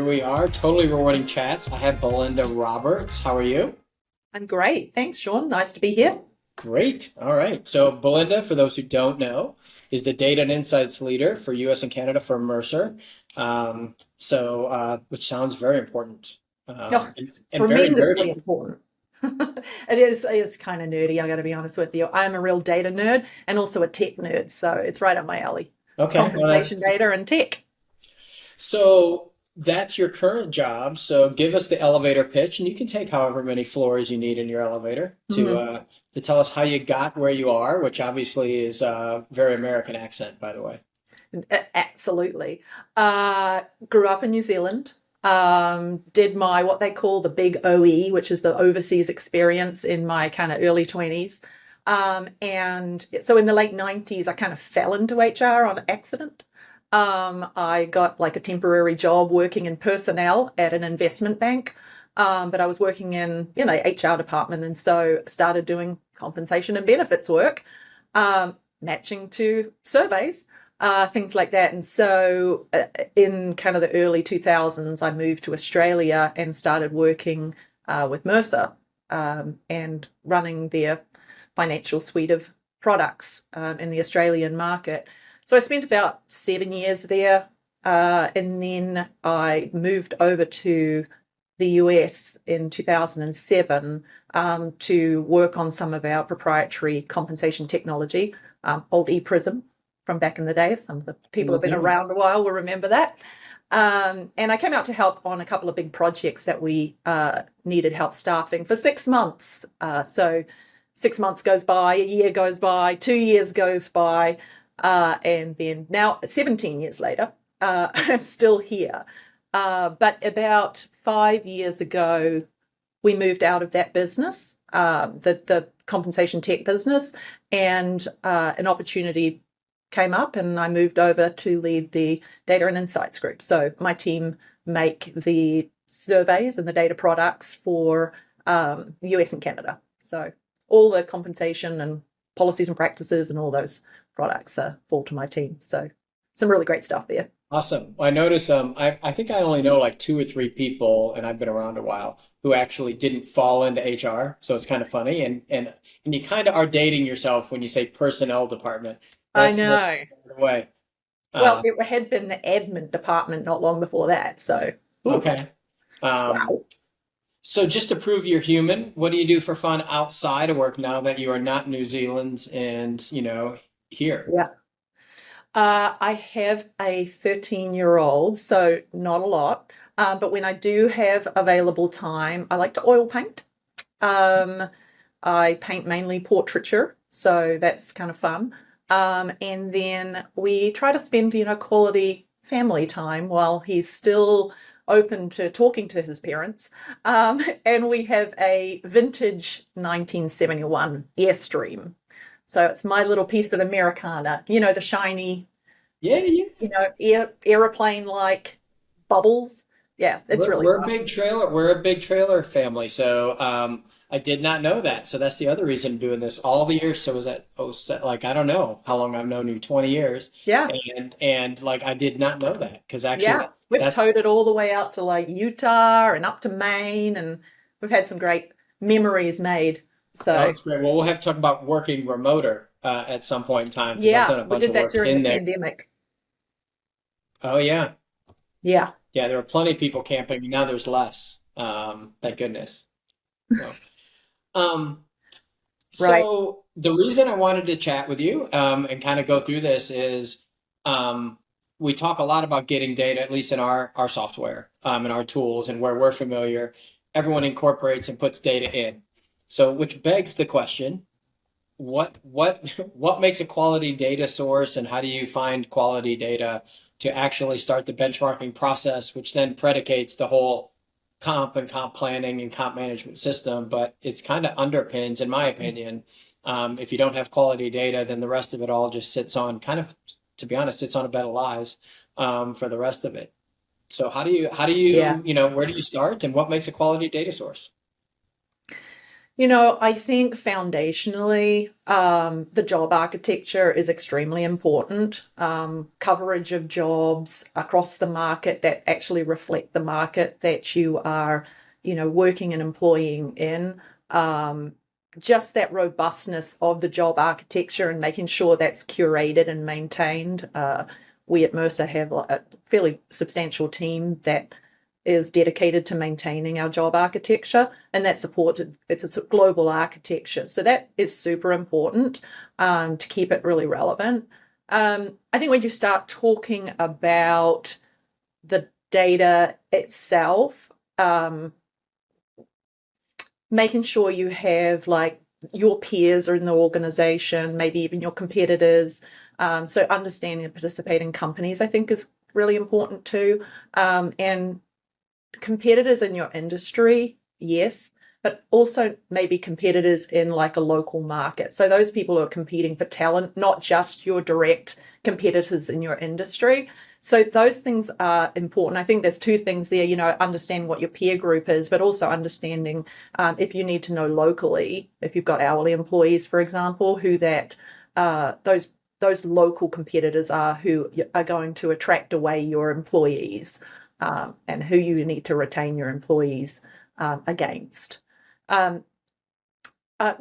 here we are. Totally rewarding chats. I have Belinda Roberts. How are you? I'm great. Thanks, Sean. Nice to be here. Great. All right. So Belinda, for those who don't know, is the data and insights leader for US and Canada for Mercer. Which sounds very important. Oh, And, it's and very tremendously nerdy. important. It is kind of nerdy, I got to be honest with you. I'm a real data nerd and also a tech nerd, so it's right up my alley. Okay. Well, Compensation data and tech. so that's your current job. So give us the elevator pitch, and you can take however many floors you need in your elevator Mhm. to tell us how you got where you are, which obviously is a very American accent, by the way. Absolutely. Grew up in New Zealand. Did my what they call the big OE, which is the overseas experience in my kind of early 20s. And so in the late 90s, I kind of fell into HR on accident. I got like a temporary job working in personnel at an investment bank. But I was working in, HR department, and so started doing compensation and benefits work, matching to surveys, things like that. And so in kind of the early 2000s, I moved to Australia and started working with Mercer, and running their financial suite of products in the Australian market. So I spent about 7 years there, and then I moved over to the US in 2007, to work on some of our proprietary compensation technology, old ePrism from back in the day. Some of the people who have been Mhm. around a while will remember that. And I came out to help on a couple of big projects that we needed help staffing for 6 months. So 6 months goes by, a year goes by, 2 years goes by, and then now 17 years later, I'm still here. But about 5 years ago, we moved out of that business, the compensation tech business, and an opportunity came up, and I moved over to lead the data and insights group. So my team make the surveys and the data products for the US and Canada. So all the compensation and policies and practices and all those products fall to my team. So some really great stuff there. Awesome. Well, I notice I think I only know like two or three people, and I've been around a while, who actually didn't fall into HR. So it's kind of funny. And you kind of are dating yourself when you say personnel department. I That's the know. way. Well, Uh, it had been the admin department not long before that. So, ooh, okay. Um, wow. so just to prove you're human, what do you do for fun outside of work now that you are not in New Zealand and, here? Yeah. I have a 13-year-old, so not a lot. But when I do have available time, I like to oil paint. Um, I paint mainly portraiture, so that's kind of fun. And then we try to spend, quality family time while he's still open to talking to his parents. And we have a vintage 1971 Airstream. So it's my little piece of Americana, the shiny, Yeah, yeah. airplane like bubbles. Yeah, it's We're really we're a fun. big trailer. We're a big trailer family. So I did not know that. So that's the other reason I'm doing this all the years. So was that like I don't know how long I've known you, 20 years, Yeah. and like I did not know that because actually Yeah, we've that towed it all the way out to like Utah and up to Maine, and we've had some great memories made. oh, So, it's great. Well, we'll have to talk about working remoter at some point in time because I've yeah, done a we bunch did of that work during the in there. pandemic. Oh yeah, Yeah. yeah. There were plenty of people camping. Now there's less. Thank goodness. So, um, Right. So the reason I wanted to chat with you and kind of go through this is we talk a lot about getting data, at least in our software and our tools and where we're familiar. Everyone incorporates and puts data in. So which begs the question, what what makes a quality data source and how do you find quality data to actually start the benchmarking process, which then predicates the whole comp and comp planning and comp management system, but it's kind of underpins, in my opinion. If you don't have quality data, then the rest of it all just sits on kind of, to be honest, sits on a bed of lies for the rest of it. So how do Yeah. where do you start and what makes a quality data source? I think foundationally, the job architecture is extremely important. Coverage of jobs across the market that actually reflect the market that you are, working and employing in. Um, just that robustness of the job architecture and making sure that's curated and maintained. We at Mercer have a fairly substantial team that is dedicated to maintaining our job architecture, and that supports it. It's a global architecture, so that is super important to keep it really relevant. I think when you start talking about the data itself, making sure you have like your peers are in the organization, maybe even your competitors. So understanding and participating companies, I think, is really important too. And competitors in your industry, yes, but also maybe competitors in like a local market. So those people who are competing for talent, not just your direct competitors in your industry. So those things are important. I think there's two things there, understanding what your peer group is, but also understanding if you need to know locally, if you've got hourly employees, for example, who that those local competitors are who are going to attract away your employees, and who you need to retain your employees against. Um,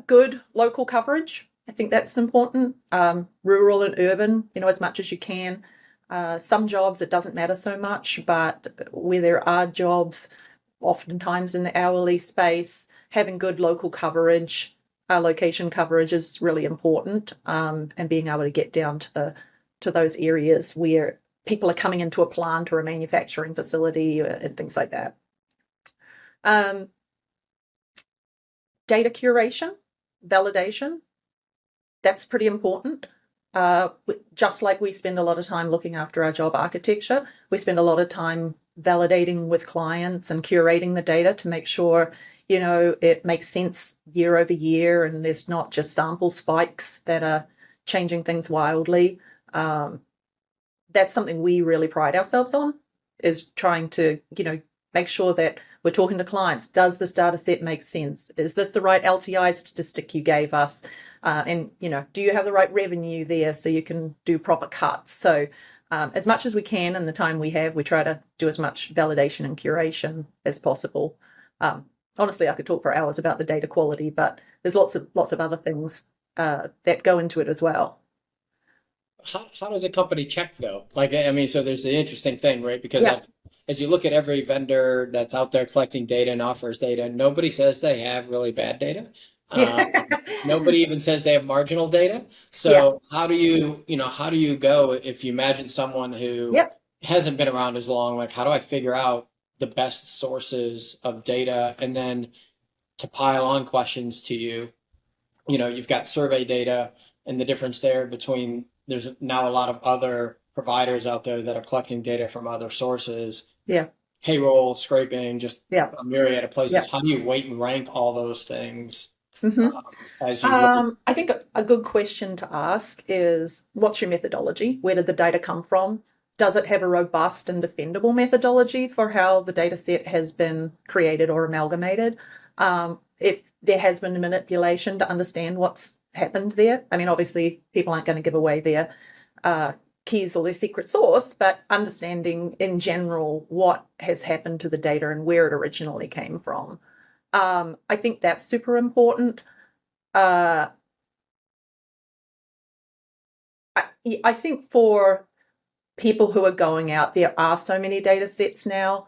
Good local coverage. I think that's important. Rural and urban, as much as you can. Some jobs it doesn't matter so much, but where there are jobs, oftentimes in the hourly space, having good local coverage, location coverage is really important, and being able to get down to those areas where people are coming into a plant or a manufacturing facility and things like that. Um, Data curation, validation, that's pretty important. Just like we spend a lot of time looking after our job architecture, we spend a lot of time validating with clients and curating the data to make sure, it makes sense year over year and there's not just sample spikes that are changing things wildly. That's something we really pride ourselves on, is trying to, make sure that we're talking to clients. Does this data set make sense? Is this the right LTI statistic you gave us? And, do you have the right revenue there so you can do proper cuts? So as much as we can in the time we have, we try to do as much validation and curation as possible. Honestly, I could talk for hours about the data quality, but there's lots of other things that go into it as well. How does a company check though? Like, I mean, so there's the interesting thing, right? Because Yeah. as you look at every vendor that's out there collecting data and offers data, nobody says they have really bad data. Yeah. Nobody even says they have marginal data. Yeah. So how do you go if you imagine someone who Yep. hasn't been around as long, like how do I figure out the best sources of data and then to pile on questions to you? You've got survey data and the difference there between there's now a lot of other providers out there that are collecting data from other sources, Yeah. payroll, scraping, just Yeah. a myriad of places. Yeah. How do you weight and rank all those things hmm as you look at? I think a good question to ask is, what's your methodology? Where did the data come from? Does it have a robust and defendable methodology for how the data set has been created or amalgamated? If there has been manipulation, to understand what's happened there. I mean, obviously, people aren't going to give away their uh, keys or their secret source, but understanding in general what has happened to the data and where it originally came from. I think that's super important. Uh, I think for people who are going out, there are so many data sets now.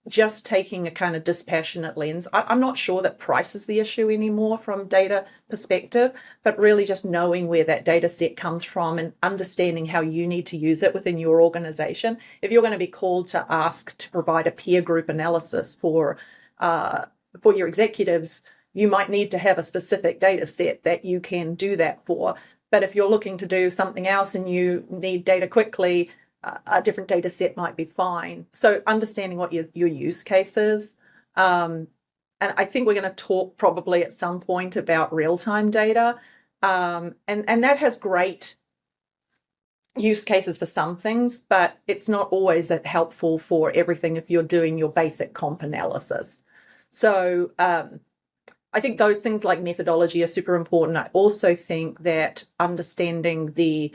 Just taking a kind of dispassionate lens. I'm not sure that price is the issue anymore from data perspective, but really just knowing where that data set comes from and understanding how you need to use it within your organization. If you're going to be called to ask to provide a peer group analysis for your executives, you might need to have a specific data set that you can do that for. But if you're looking to do something else and you need data quickly, a different data set might be fine. So understanding what your use case is. And I think we're going to talk probably at some point about real-time data. And that has great use cases for some things, but it's not always that helpful for everything if you're doing your basic comp analysis. So I think those things like methodology are super important. I also think that understanding the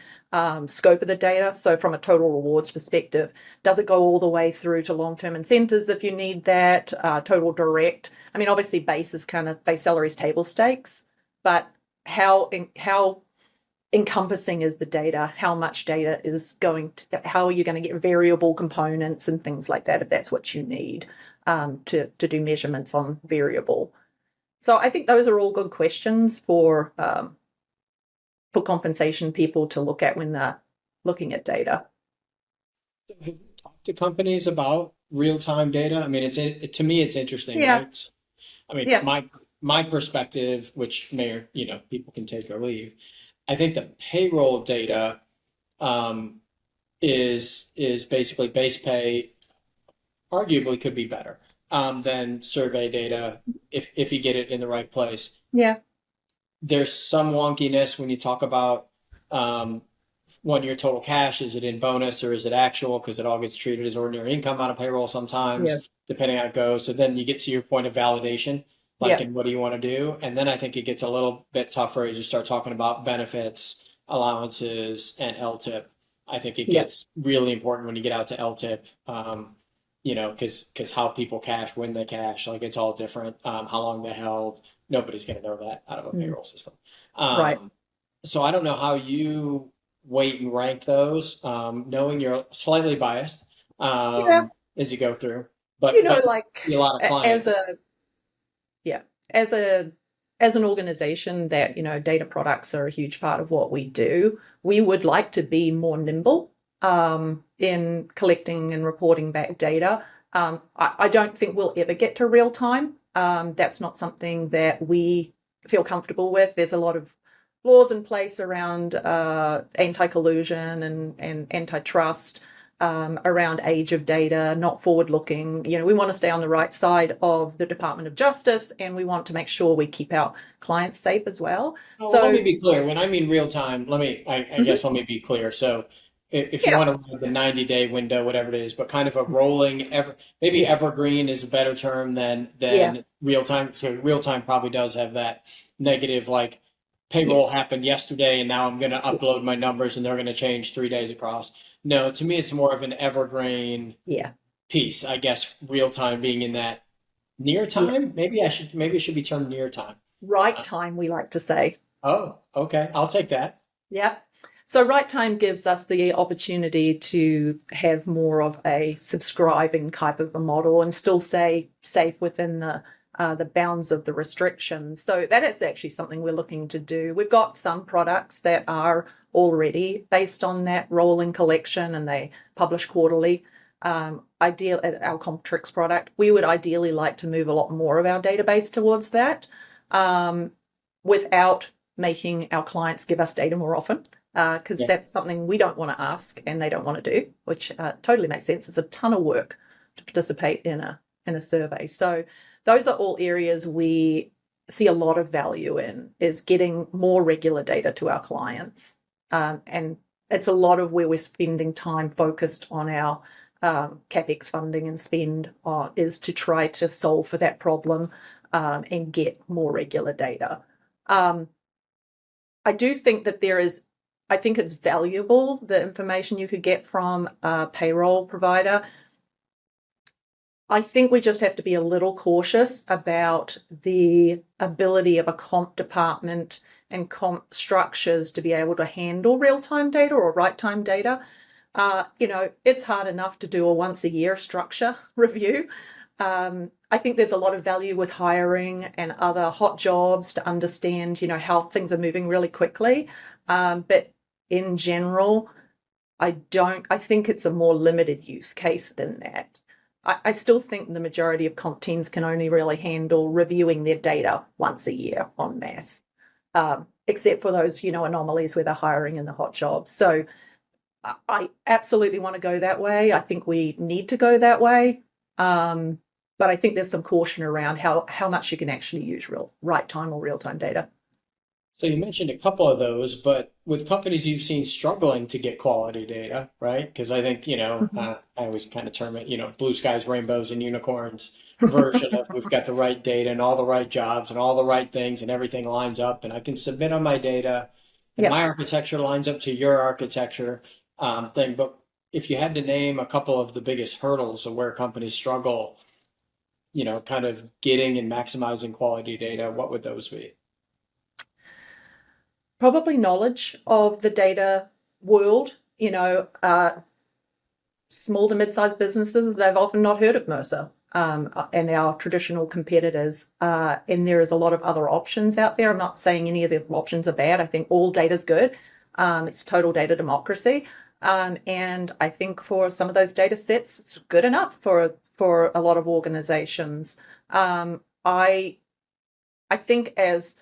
scope of the data, so from a total rewards perspective, does it go all the way through to long-term incentives if you need that, total direct? I mean, obviously base is kind of base salary is table stakes, but how encompassing is the data? How much data is going to, how are you going to get variable components and things like that if that's what you need to do measurements on variable? So I think those are all good questions for compensation people to look at when they're looking at data. Have you talked to companies about real-time data? I mean, to me, it's interesting, Yeah, right? I mean, yeah, my perspective, which may or people can take or leave. I think the payroll data um, is basically base pay. Arguably, could be better than survey data if you get it in the right place. yeah, There's some wonkiness when you talk about um, when your total cash, is it in bonus or is it actual? Because it all gets treated as ordinary income on a payroll yeah, sometimes, depending on how it goes. So then you get to your point of validation, like, yeah, and what do you want to do? And then I think it gets a little bit tougher as you start talking about benefits, allowances, and LTIP. I think it yeah, gets really important when you get out to LTIP, because how people cash, when they cash, like it's all different. How long they held, nobody's going to know that out of a mm, payroll system. right. So I don't know how you weight and rank those, knowing you're slightly biased Yeah, as you go through, you but know, see a lot of as clients. a yeah, as a as an organization that, data products are a huge part of what we do, we would like to be more nimble in collecting and reporting back data. I don't think we'll ever get to real time. That's not something that we feel comfortable with. There's a lot of laws in place around anti-collusion and antitrust, around age of data, not forward looking. We want to stay on the right side of the Department of Justice, and we want to make sure we keep our clients safe as well. Oh, well, let So, me be clear. When I mean real time, I mhm, guess let me be clear. So if you yeah, want to run the 90-day window, whatever it is, but kind of a rolling maybe yeah, evergreen is a better term yeah, than real time. So real time probably does have that negative, like yeah, payroll happened yesterday and now I'm going to yeah, upload my numbers and they're going to change 3 days across. No, to me, it's more of an evergreen yeah, piece, I guess, real time being in that near yeah. time. Maybe it should be termed near time. Right Uh, time, we like to say. oh, okay. I'll take that. Yeah. So right time gives us the opportunity to have more of a subscribing type of a model and still stay safe within the bounds of the restrictions. So that is actually something we're looking to do. We've got some products that are already based on that rolling collection and they publish quarterly. Our Comptrix product, we would ideally like to move a lot more of our database towards that, um, without making our clients give us data more often, because Yeah. that's something we don't want to ask and they don't want to do, which totally makes sense. It's a ton of work to participate in a survey. So those are all areas we see a lot of value in, is getting more regular data to our clients, and it's a lot of where we're spending time focused on our capex funding and spend, is to try to solve for that problem, and get more regular data. Um, I do think that I think it's valuable, the information you could get from a payroll provider. I think we just have to be a little cautious about the ability of a comp department and comp structures to be able to handle real time data or right time data. It's hard enough to do a once a year structure review. I think there's a lot of value with hiring and other hot jobs to understand, how things are moving really quickly. But in general, I think it's a more limited use case than that. I still think the majority of comp teams can only really handle reviewing their data once a year en masse, except for those, anomalies where they're hiring in the hot jobs. So I absolutely want to go that way. I think we need to go that way. Um, but I think there's some caution around how much you can actually use real right time or real time data. So you mentioned a couple of those, but with companies you've seen struggling to get quality data, right? Because I think, Mhm. I always kind of term it, blue skies, rainbows, and unicorns. version of we've got the right data and all the right jobs and all the right things and everything lines up and I can submit on my data and Yeah. my architecture lines up to your architecture thing. But if you had to name a couple of the biggest hurdles of where companies struggle, kind of getting and maximizing quality data, what would those be? Probably knowledge of the data world. Small to mid-sized businesses, they've often not heard of Mercer and our traditional competitors. And there is a lot of other options out there. I'm not saying any of the options are bad. I think all data is good. It's total data democracy. And I think for some of those data sets, it's good enough for a lot of organizations. I think as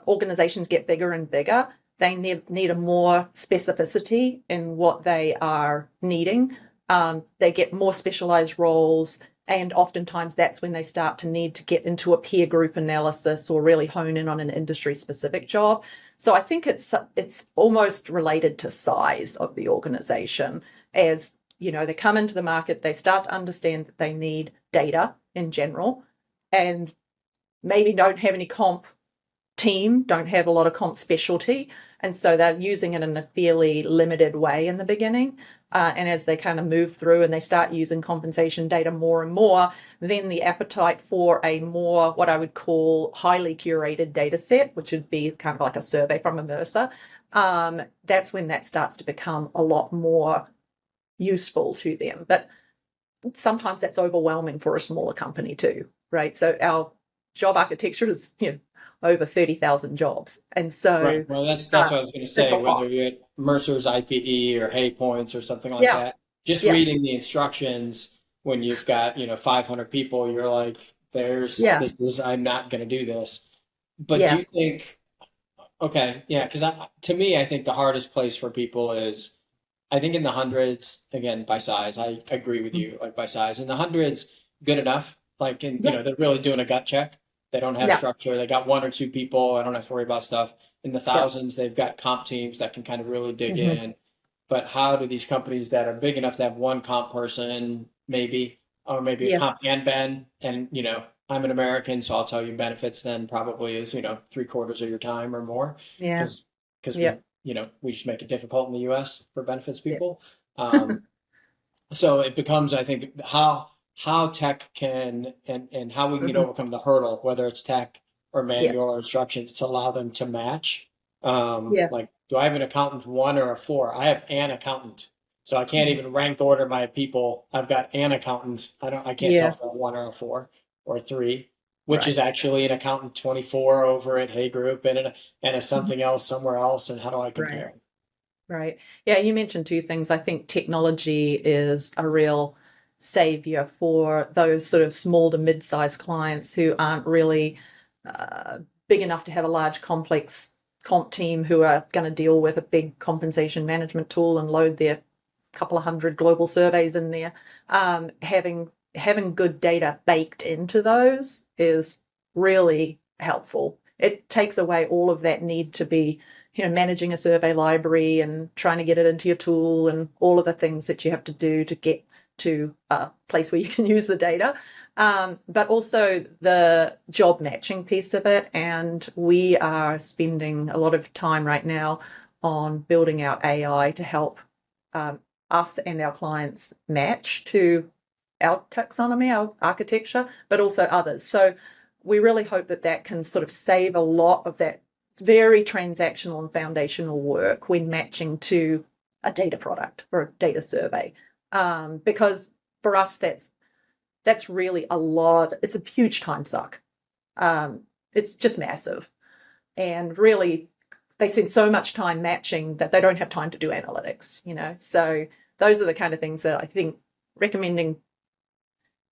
organizations get bigger and bigger, they need a more specificity in what they are needing. They get more specialized roles, and oftentimes that's when they start to need to get into a peer group analysis or really hone in on an industry specific job. So I think it's almost related to size of the organization. As they come into the market, they start to understand that they need data in general, and maybe don't have any comp team, don't have a lot of comp specialty. And so they're using it in a fairly limited way in the beginning. And as they kind of move through and they start using compensation data more and more, then the appetite for a more, what I would call highly curated data set, which would be kind of like a survey from a Mercer, that's when that starts to become a lot more useful to them. But sometimes that's overwhelming for a smaller company too, right? So our job architecture is, over 30,000 jobs. And Right. so Well, that's what I was going to it's a say, lot. whether you're at Mercer's IPE or Hay Points or something like Yeah. that, just Yeah. reading the instructions when you've got, 500 people, you're like, Yeah. I'm not going to do this. But do Yeah. you think, okay, yeah, because to me, I think the hardest place for people is, I think in the hundreds, again, by size, I agree with you, like by size. In the hundreds, good enough. Like, Yeah. they're really doing a gut check. They don't have Yeah. structure. They got one or two people. I don't have to worry about stuff. In the Yeah. thousands, they've got comp teams that can kind of really dig Hmm. in. But how do these companies that are big enough to have one comp person, maybe, or maybe a Yeah. comp and Ben, and, I'm an American, so I'll tell you benefits then probably is, three-quarters of your time or more Yeah. because Yeah. we just make it difficult in the US for benefits Yeah. people. Um, so it becomes, I think, how tech can and how we can get Hmm. overcome the hurdle, whether it's tech or Yeah. manual or instructions to allow them to match. Yeah. Like, do I have an accountant one or a four? I have an accountant. So I can't Mhm. even rank order my people. I've got an accountant. I can't tell Yeah. if they're one or a four or a three, which is Right. actually an accountant 24 over at Hay Group and a Mhm. something else somewhere else. And how do I Right. compare? Right. Yeah, you mentioned two things. I think technology is a real savior for those sort of small to mid-sized clients who aren't really uh, big enough to have a large, complex comp team who are going to deal with a big compensation management tool and load their couple of hundred global surveys in there. Having good data baked into those is really helpful. It takes away all of that need to be managing a survey library and trying to get it into your tool and all of the things that you have to do to get to a place where you can use the data. But also the job matching piece of it. And we are spending a lot of time right now on building out AI to help um, us and our clients match to our taxonomy, our architecture, but also others. So we really hope that that can sort of save a lot of that very transactional and foundational work when matching to a data product or a data survey. Because for us, that's really a lot. It's a huge time suck. Um, it's just massive, and really, they spend so much time matching that they don't have time to do analytics. So those are the kind of things that I think recommending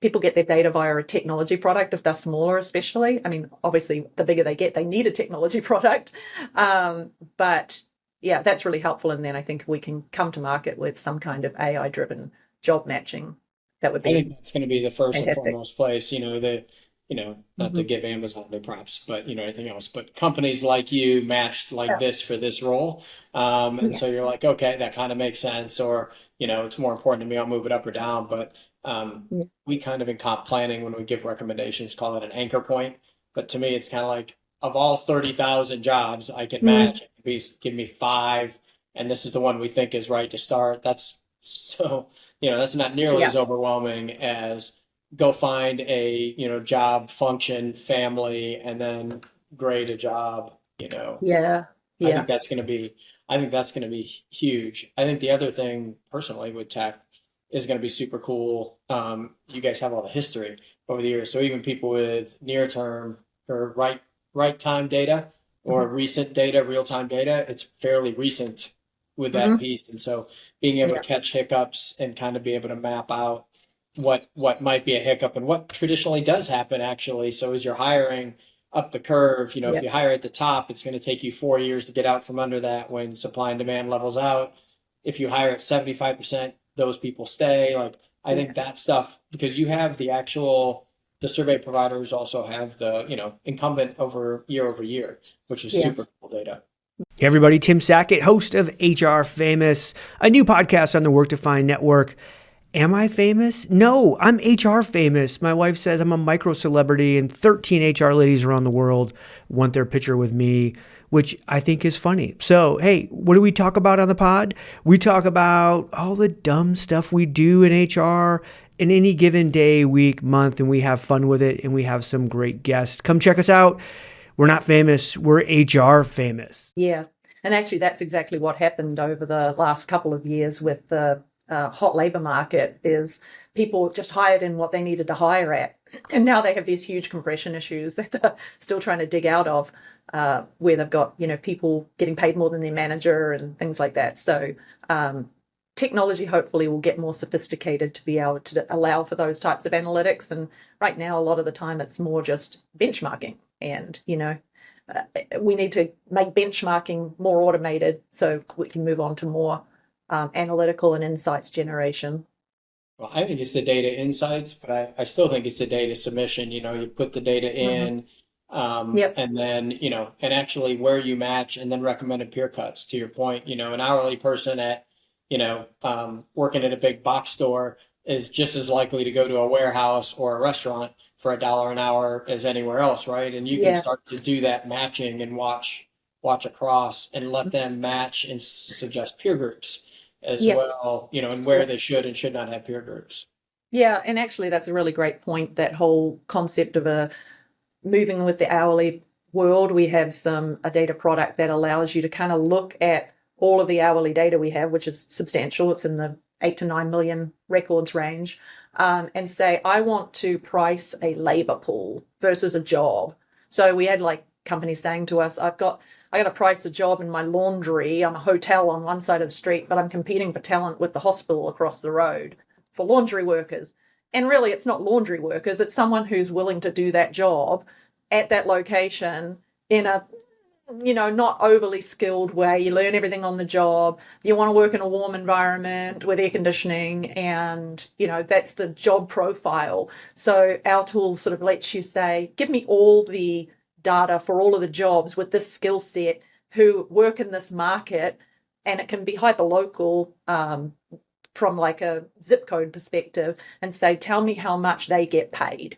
people get their data via a technology product if they're smaller, especially. I mean, obviously, the bigger they get, they need a technology product. But yeah, that's really helpful. And then I think we can come to market with some kind of AI driven job matching. That would I think be that's going to be the first and fantastic. foremost place, not to Hmm. give Amazon the props, but, anything else, but companies like you matched like Yeah. this for this role. And Yeah. so you're like, okay, that kind of makes sense. Or, it's more important to me. I'll move it up or down. But Um, Yeah. we kind of in comp planning, when we give recommendations, call it an anchor point. But to me, it's kind of like, of all 30,000 jobs I can Mm, match, please give me five, and this is the one we think is right to start. That's so, that's not nearly yeah. as overwhelming as go find a, job, function, family, and then grade a job, Yeah. I Yeah. think that's going to be, I think that's going to be huge. I think the other thing personally with tech is going to be super cool. You guys have all the history over the years, so even people with near term or right time data or Hmm. recent data, real time data, it's fairly recent with that Hmm. piece, and so being able to Yeah. catch hiccups and kind of be able to map out what might be a hiccup and what traditionally does happen actually. So as you're hiring up the curve, if Yeah. you hire at the top, it's going to take you 4 years to get out from under that when supply and demand levels out. If you hire at 75%, those people stay. Like, I think Yeah. that stuff, because you have the survey providers also have the, incumbent over year, which is Yeah. super cool data. Hey everybody, Tim Sackett, host of HR Famous, a new podcast on the Work Defined Network. Am I famous? No, I'm HR famous. My wife says I'm a micro celebrity, and 13 HR ladies around the world want their picture with me, which I think is funny. So, hey, what do we talk about on the pod? We talk about all the dumb stuff we do in HR in any given day, week, month, and we have fun with it, and we have some great guests. Come check us out. We're not famous, we're HR famous. Yeah. And actually, that's exactly what happened over the last couple of years with the hot labor market is people just hired in what they needed to hire at. And now they have these huge compression issues that they're still trying to dig out of, where they've got, people getting paid more than their manager and things like that. So technology hopefully will get more sophisticated to be able to allow for those types of analytics. And right now, a lot of the time, it's more just benchmarking and, we need to make benchmarking more automated so we can move on to more analytical and insights generation. Well, I think it's the data insights, but I still think it's the data submission. You put the data Hmm. in, Yep. and then, and actually where you match and then recommended peer cuts. To your point, an hourly person at, working at a big box store is just as likely to go to a warehouse or a restaurant for $1 an hour as anywhere else, right? And you can Yeah. start to do that matching and watch across and let them match and suggest peer groups as Yeah. well, and where they should and should not have peer groups. Yeah. And actually, that's a really great point. That whole concept of a moving with the hourly world, we have a data product that allows you to kind of look at all of the hourly data we have, which is substantial. It's in the 8 to 9 million records range, and say, I want to price a labor pool versus a job. So we had like companies saying to us, I got to price a job in my laundry. I'm a hotel on one side of the street, but I'm competing for talent with the hospital across the road for laundry workers. And really, it's not laundry workers, it's someone who's willing to do that job at that location in a not overly skilled way. You learn everything on the job. You want to work in a warm environment with air conditioning, and that's the job profile. So our tool sort of lets you say, give me all the data for all of the jobs with this skill set who work in this market, and it can be hyper local, from like a zip code perspective, and say, tell me how much they get paid,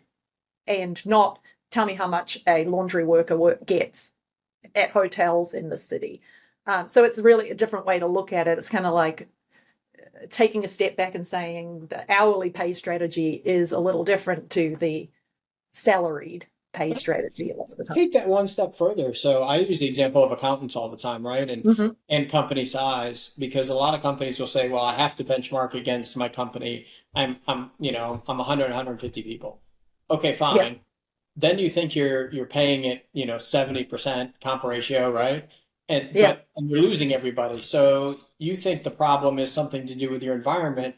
and not tell me how much a laundry worker gets at hotels in the city. So it's really a different way to look at it. It's kind of like taking a step back and saying the hourly pay strategy is a little different to the salaried pay strategy a lot of the time. Take that one step further. So I use the example of accountants all the time, right? And Mm-hmm. and company size, because a lot of companies will say, well, I have to benchmark against my company. I'm 100, 150 people. Okay, Yeah. fine. Then you think you're paying it, 70% comp ratio, right? Yeah. And you're losing everybody. So you think the problem is something to do with your environment,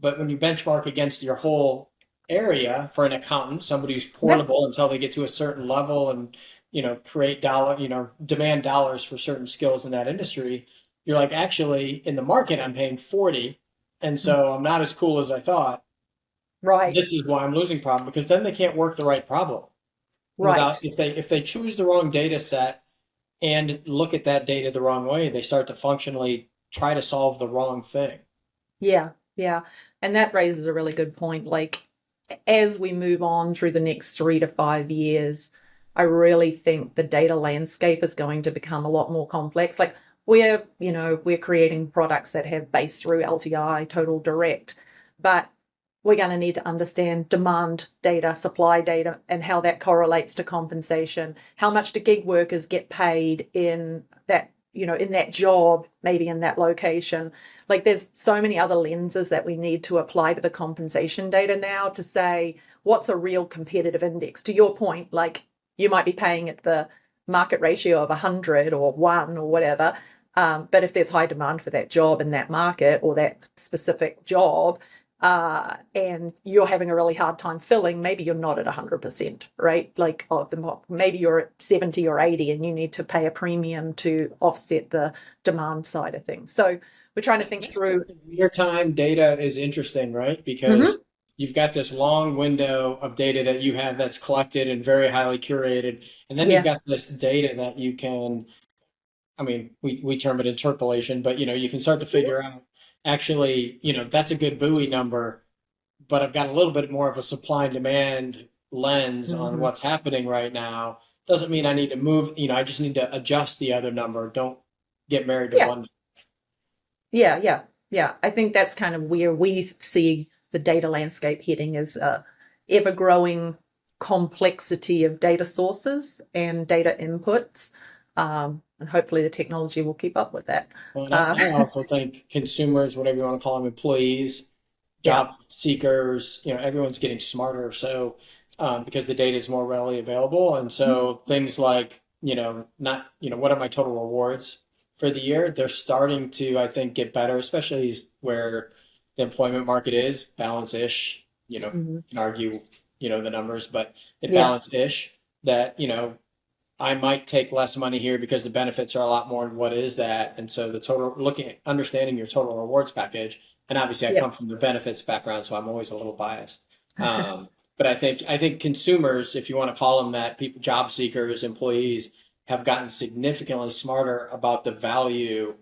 but when you benchmark against your whole area for an accountant, somebody who's Yeah. portable until they get to a certain level and, create demand dollars for certain skills in that industry, you're like, actually, in the market, I'm paying 40. And so I'm not as cool as I thought. Right. This is why I'm losing problem, because then they can't work the right problem without, Right. if they choose the wrong data set and look at that data the wrong way, they start to functionally try to solve the wrong thing. Yeah. Yeah. And that raises a really good point. Like, as we move on through the next 3 to 5 years, I really think the data landscape is going to become a lot more complex. Like, we're creating products that have base through LTI, total direct, but we're going to need to understand demand data, supply data, and how that correlates to compensation. How much do gig workers get paid in that job, maybe in that location? Like, there's so many other lenses that we need to apply to the compensation data now to say what's a real competitive index. To your point, like, you might be paying at the market ratio of 100 or 1 or whatever. But if there's high demand for that job in that market or that specific job, and you're having a really hard time filling, maybe you're not at 100%, right? Like, maybe you're at 70 or 80 and you need to pay a premium to offset the demand side of things. So we're trying to think through. Real-time data is interesting, right? Because Mhm. you've got this long window of data that you have that's collected and very highly curated, and then you've Yeah. got this data that you can, I mean, we term it interpolation, but you can start to figure out actually, that's a good buoy number, but I've got a little bit more of a supply and demand lens on Mhm. what's happening right now. Doesn't mean I need to move, I just need to adjust the other number. Don't get married to Yeah. one. Yeah. Yeah. Yeah. I think that's kind of where we see the data landscape heading, is a ever growing complexity of data sources and data inputs. And hopefully the technology will keep up with that. Well, and Uh, I also think consumers, whatever you want to call them, employees, yeah. job seekers, everyone's getting smarter. So, because the data is more readily available. And so things like, not, what are my total rewards for the year? They're starting to, I think, get better, especially where the employment market is balance-ish, Mhm. can argue, the numbers, but it Yeah. balance-ish that, I might take less money here because the benefits are a lot more. What is that? And so the total, looking at understanding your total rewards package, and obviously I Yeah. come from the benefits background, so I'm always a little biased. But I think consumers, if you want to call them that, people, job seekers, employees, have gotten significantly smarter about the value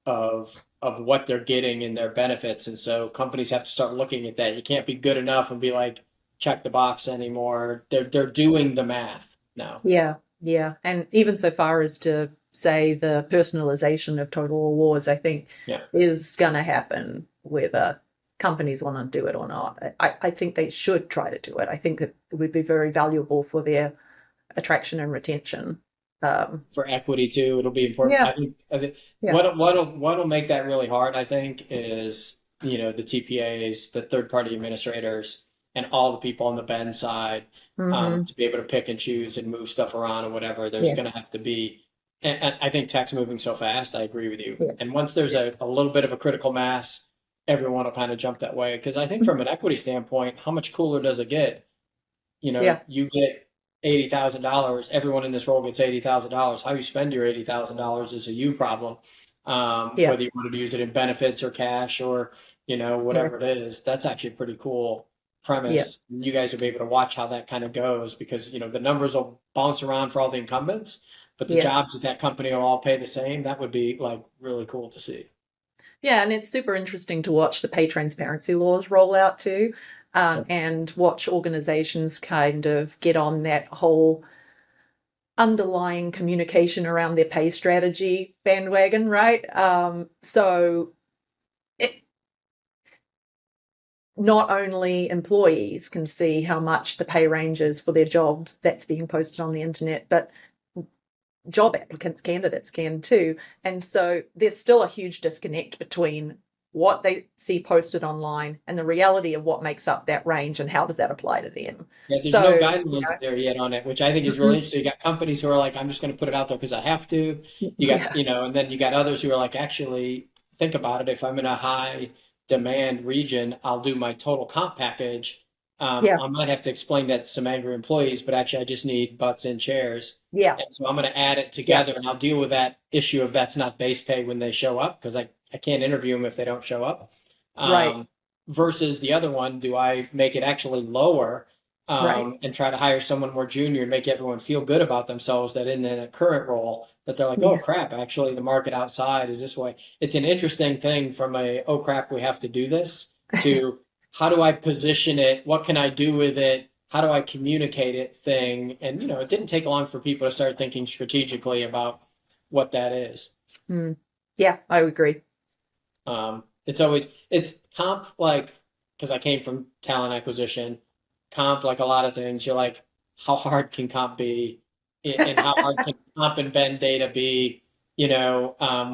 of what they're getting in their benefits, and so companies have to start looking at that. You can't be good enough and be like check the box anymore. They're doing the math now. Yeah, yeah. And even so far as to say the personalization of total rewards, I think Yeah. is going to happen whether companies want to do it or not. I think they should try to do it. I think that it would be very valuable for their attraction and retention. Um, For equity too. It'll be important. yeah, I think yeah, what'll make that really hard, I think, is the TPAs, the third party administrators, and all the people on the Ben side, hmm, to be able to pick and choose and move stuff around and whatever. There's yeah, going to have to be, and I think tech's moving so fast. I agree with you. yeah, And once there's a little bit of a critical mass, everyone will kind of jump that way. Because I think from an equity standpoint, how much cooler does it get? yeah, You get $80,000. Everyone in this role gets $80,000. How you spend your $80,000 is a you problem. yeah, Whether you wanted to use it in benefits or cash or, yeah, whatever it is, that's actually a pretty cool yeah, premise. You guys will be able to watch how that kind of goes because, the numbers will bounce around for all the incumbents, but the yeah. jobs at that company will all pay the same. That would be like really cool to see. Yeah, and it's super interesting to watch the pay transparency laws roll out too, and watch organizations kind of get on that whole underlying communication around their pay strategy bandwagon, right? So it, not only employees can see how much the pay ranges for their jobs that's being posted on the internet, but job applicants, candidates can too. And so there's still a huge disconnect between what they see posted online and the reality of what makes up that range and how does that apply to them. Yeah, there's no So, guidelines there yet on it, which I think is really mhm, interesting. You got companies who are like, I'm just going to put it out there because I have to. You got, yeah, and then you got others who are like, actually, think about it. If I'm in a high demand region, I'll do my total comp package. yeah, I might have to explain that to some angry employees, but actually, I just need butts in chairs. yeah, And so I'm going to add it yeah, together and I'll deal with that issue of that's not base pay when they show up because I can't interview them if they don't show up. right, Um, Versus the other one, do I make it actually lower right, and try to hire someone more junior and make everyone feel good about themselves that in the current role that they're like, oh yeah, crap, actually the market outside is this way. It's an interesting thing from a, oh crap, we have to do this. to how do I position it? What can I do with it? How do I communicate it thing? And, it didn't take long for people to start thinking strategically about what that is. Mm. Yeah, I agree. It's comp like, because I came from talent acquisition, comp like a lot of things, you're like, how hard can comp be? And how hard can comp and bend data be? When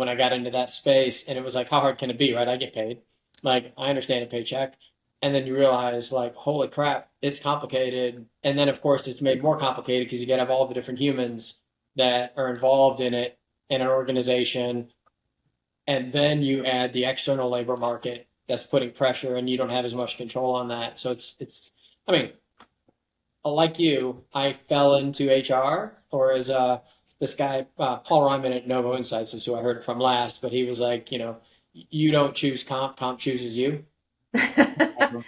I got into that space, and it was like, how hard can it be, right? I get paid. Like, I understand a paycheck. And then you realize, like, holy crap, it's complicated. And then, of course, it's made more complicated because you got to have all the different humans that are involved in it in an organization, and then you add the external labor market that's putting pressure, and you don't have as much control on that. So it's I mean, like you, I fell into HR, or as this guy Paul Ryman at Novo Insights is who I heard it from last, but he was like, you don't choose comp chooses you. I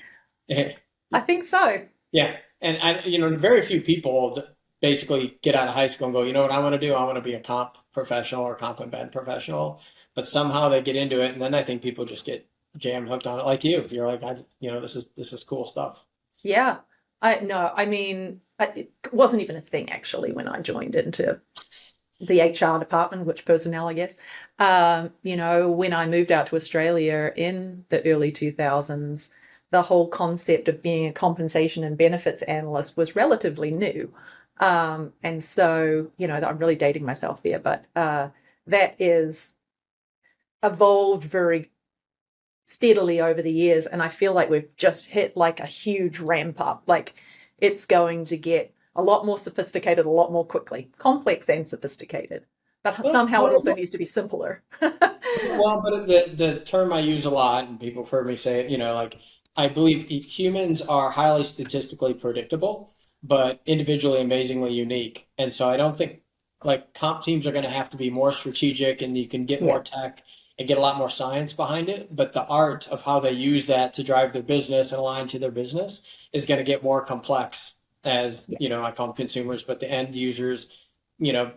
think so. Yeah, and very few people basically get out of high school and go, you know what I want to do? I want to be a comp professional or comp and ben professional. But somehow they get into it, and then I think people just get jam hooked on it, like you. You're like, this is cool stuff. Yeah. I no, I mean, it wasn't even a thing actually when I joined into the HR department, which personnel, I guess. When I moved out to Australia in the early 2000s, the whole concept of being a compensation and benefits analyst was relatively new. And so, I'm really dating myself there, but that is evolved very steadily over the years. And I feel like we've just hit like a huge ramp up. Like it's going to get a lot more sophisticated, a lot more quickly, complex and sophisticated. But somehow it also needs to be simpler. Well, but the term I use a lot, and people have heard me say it, like I believe humans are highly statistically predictable, but individually amazingly unique. And so I don't think like comp teams are going to have to be more strategic, and you can get Yeah. more tech and get a lot more science behind it. But the art of how they use that to drive their business and align to their business is going to get more complex as, Yeah. I call them consumers, but the end users, you know,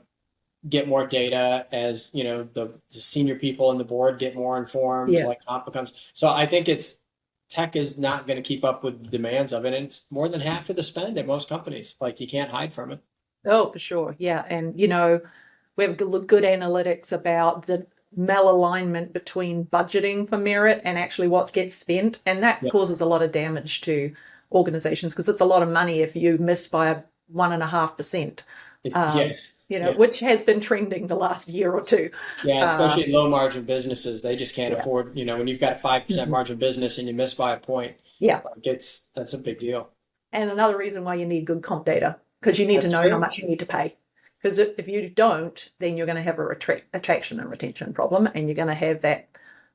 get more data as the senior people in the board get more informed, Yeah. like comp becomes. So I think it's tech is not going to keep up with the demands of it, and it's more than half of the spend at most companies. Like you can't hide from it. Oh, for sure. Yeah. And, we have good analytics about the malalignment between budgeting for merit and actually what gets spent. And that Yeah, causes a lot of damage to organizations because it's a lot of money if you miss by 1.5%, it's yes, yeah, which has been trending the last year or two. yeah. Uh, Especially low margin businesses, they just can't yeah. afford. When you've got a 5% Mhm. margin business and you miss by a point, Yeah. like that's a big deal. And another reason why you need good comp data, because you need to That's know how true. much you need to pay. Because if you don't, then you're going to have a attraction and retention problem, and you're going to have that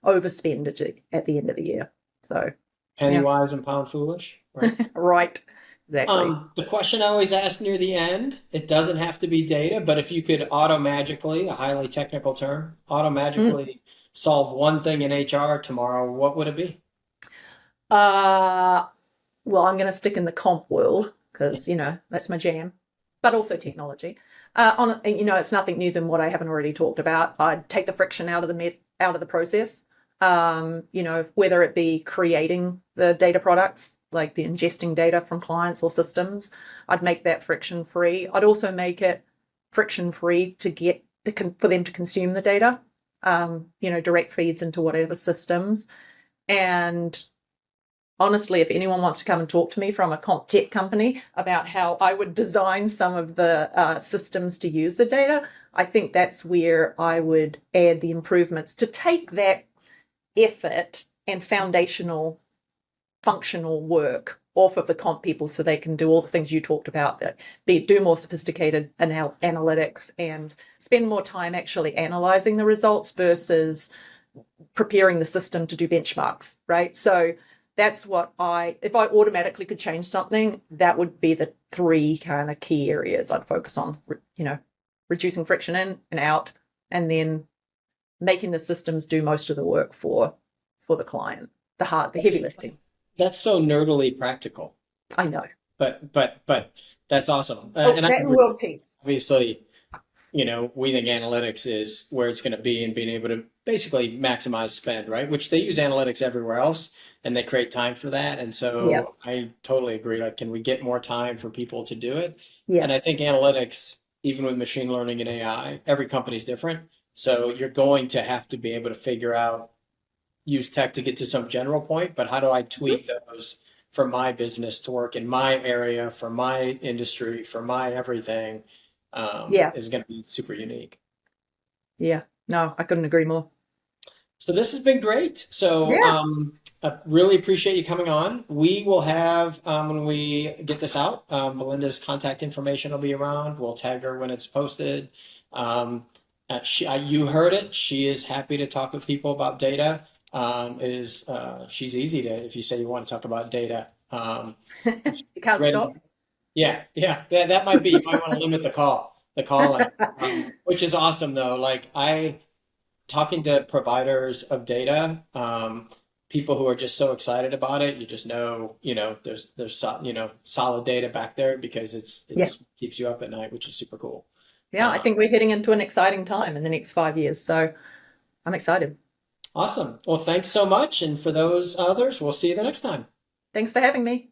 overspend at the end of the year. So, Penny yeah, wise and pound foolish, right? right, exactly. The question I always ask near the end, it doesn't have to be data, but if you could auto magically, a highly technical term, auto Mm. magically solve one thing in HR tomorrow, what would it be? Uh, well, I'm going to stick in the comp world because that's my jam, but also technology. It's nothing new than what I haven't already talked about. I'd take the friction out of the process. Whether it be creating the data products, like the ingesting data from clients or systems, I'd make that friction free. I'd also make it friction free to get for them to consume the data. Direct feeds into whatever systems. And honestly, if anyone wants to come and talk to me from a comp tech company about how I would design some of the systems to use the data, I think that's where I would add the improvements to take that effort and foundational functional work off of the comp people so they can do all the things you talked about, that do more sophisticated analytics and spend more time actually analyzing the results versus preparing the system to do benchmarks, right? So that's what if I automatically could change something, that would be the three kind of key areas I'd focus on, reducing friction in and out, and then making the systems do most of the work for the client, the heavy That's, lifting. that's so nerdily practical, I know. but that's awesome. Oh, And I that and agree. world peace. Obviously, we think analytics is where it's going to be, and being able to basically maximize spend, right? Which they use analytics everywhere else and they create time for that. And Yeah. so I totally agree. Like, can we get more time for people to do it? Yeah. And I think analytics, even with machine learning and AI, every company's different. So you're going to have to be able to figure out, use tech to get to some general point, but how do I tweak those for my business to work in my area, for my industry, for my everything, Yeah. is going to be super unique. Yeah. No, I couldn't agree more. So this has been great. So Yeah. I really appreciate you coming on. We will have, when we get this out, Belinda's contact information will be around. We'll tag her when it's posted. You heard it. She is happy to talk with people about data. She's easy to, if you say you want to talk about data. You She's can't ready. stop. Yeah. That might be. You might want to limit the calling, which is awesome though. Like talking to providers of data, people who are just so excited about it, you just know, solid data back there because Yeah. it's keeps you up at night, which is super cool. Yeah, I think we're heading into an exciting time in the next 5 years. So I'm excited. Awesome. Well, thanks so much. And for those others, we'll see you the next time. Thanks for having me.